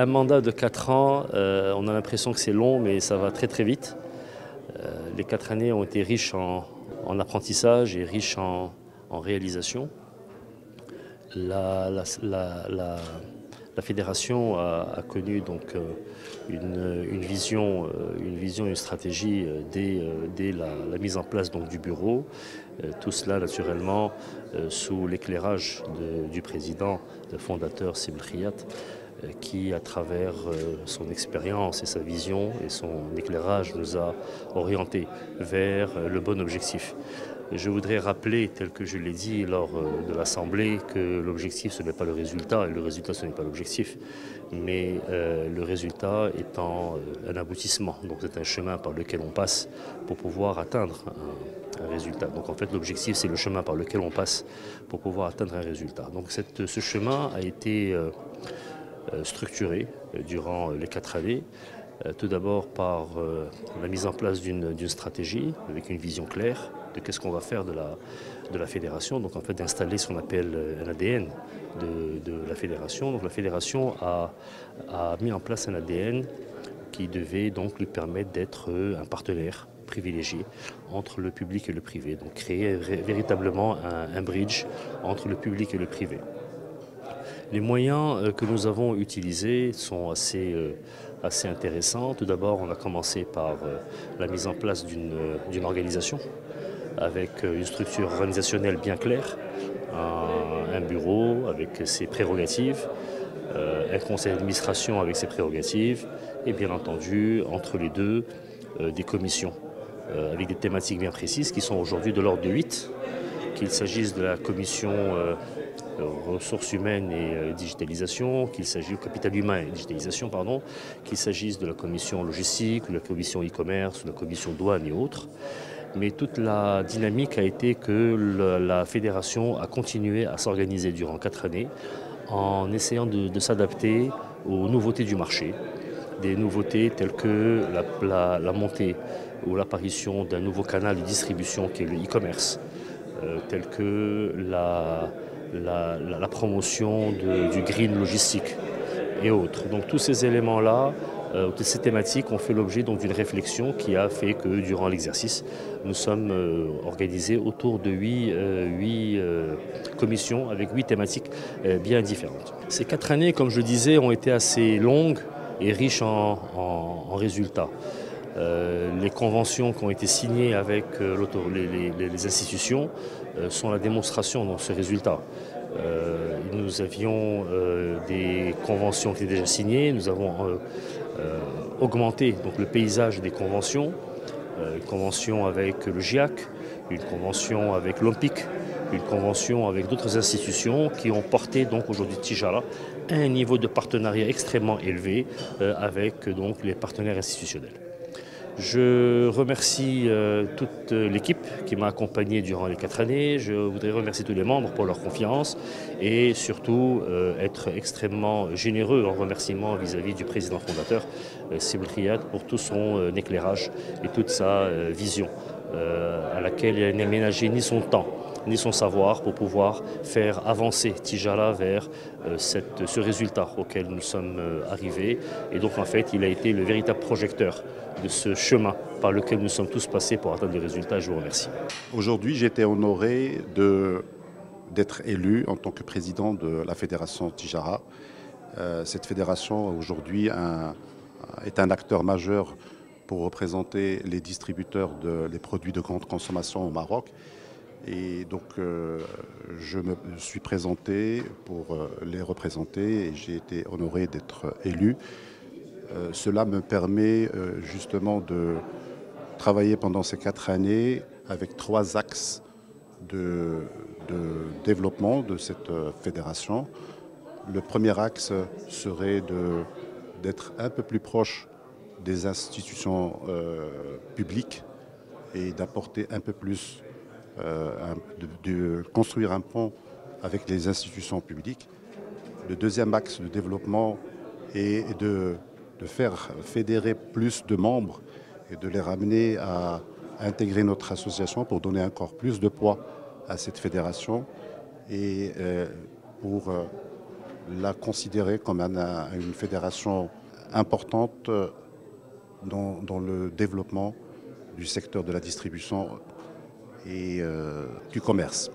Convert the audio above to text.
Un mandat de 4 ans, on a l'impression que c'est long, mais ça va très très vite. Les 4 années ont été riches en apprentissage et riches en réalisation. La fédération a connu donc une vision, une stratégie dès la mise en place donc, du bureau. Tout cela naturellement sous l'éclairage du président, le fondateur Seb Khiyat, qui à travers son expérience et sa vision et son éclairage nous a orientés vers le bon objectif. Je voudrais rappeler, tel que je l'ai dit lors de l'Assemblée, que l'objectif ce n'est pas le résultat et le résultat ce n'est pas l'objectif, mais le résultat étant un aboutissement. Donc c'est un chemin par lequel on passe pour pouvoir atteindre un résultat. Donc en fait l'objectif c'est le chemin par lequel on passe pour pouvoir atteindre un résultat. Donc ce chemin a été structuré durant les 4 années. Tout d'abord par la mise en place d'une stratégie avec une vision claire de qu'est-ce qu'on va faire de la fédération. Donc en fait d'installer ce qu'on appelle un ADN de la fédération. Donc la fédération a mis en place un ADN qui devait donc lui permettre d'être un partenaire privilégié entre le public et le privé. Donc créer véritablement un bridge entre le public et le privé. Les moyens que nous avons utilisés sont assez intéressants. Tout d'abord, on a commencé par la mise en place d'une organisation avec une structure organisationnelle bien claire, un bureau avec ses prérogatives, un conseil d'administration avec ses prérogatives et bien entendu, entre les deux, des commissions avec des thématiques bien précises qui sont aujourd'hui de l'ordre de 8, qu'il s'agisse de la commission ressources humaines et digitalisation, qu'il s'agisse du capital humain et digitalisation, pardon, qu'il s'agisse de la commission logistique, de la commission e-commerce, de la commission douane et autres. Mais toute la dynamique a été que la fédération a continué à s'organiser durant 4 années en essayant de s'adapter aux nouveautés du marché. Des nouveautés telles que la montée ou l'apparition d'un nouveau canal de distribution qui est le e-commerce, telles que la promotion du green logistique et autres. Donc tous ces éléments-là, toutes ces thématiques ont fait l'objet d'une réflexion qui a fait que durant l'exercice, nous sommes organisés autour de 8 commissions avec 8 thématiques bien différentes. Ces 4 années, comme je le disais, ont été assez longues et riches en résultats. Les conventions qui ont été signées avec les institutions sont la démonstration de ce résultat. Nous avions des conventions qui étaient déjà signées, nous avons augmenté donc, le paysage des conventions, une convention avec le GIAC, une convention avec l'OMPIC, une convention avec d'autres institutions qui ont porté donc aujourd'hui Tijara à un niveau de partenariat extrêmement élevé avec donc, les partenaires institutionnels. Je remercie toute l'équipe qui m'a accompagné durant les 4 années. Je voudrais remercier tous les membres pour leur confiance et surtout être extrêmement généreux en remerciement vis-à-vis du président fondateur Seb Khiyat pour tout son éclairage et toute sa vision à laquelle il n'a ménagé ni son temps ni son savoir pour pouvoir faire avancer Tijara vers ce résultat auquel nous sommes arrivés. Et donc en fait, il a été le véritable projecteur de ce chemin par lequel nous sommes tous passés pour atteindre le résultat. Je vous remercie. Aujourd'hui, j'ai été honoré d'être élu en tant que président de la fédération Tijara. Cette fédération aujourd'hui est un acteur majeur pour représenter les distributeurs des produits de grande consommation au Maroc. Et donc je me suis présenté pour les représenter et j'ai été honoré d'être élu. Cela me permet justement de travailler pendant ces 4 années avec 3 axes de développement de cette fédération. Le premier axe serait d'être un peu plus proche des institutions publiques et d'apporter un peu plus de construire un pont avec les institutions publiques. Le deuxième axe de développement est de faire fédérer plus de membres et de les ramener à intégrer notre association pour donner encore plus de poids à cette fédération et pour l'a considérée comme une fédération importante dans le développement du secteur de la distribution et du commerce.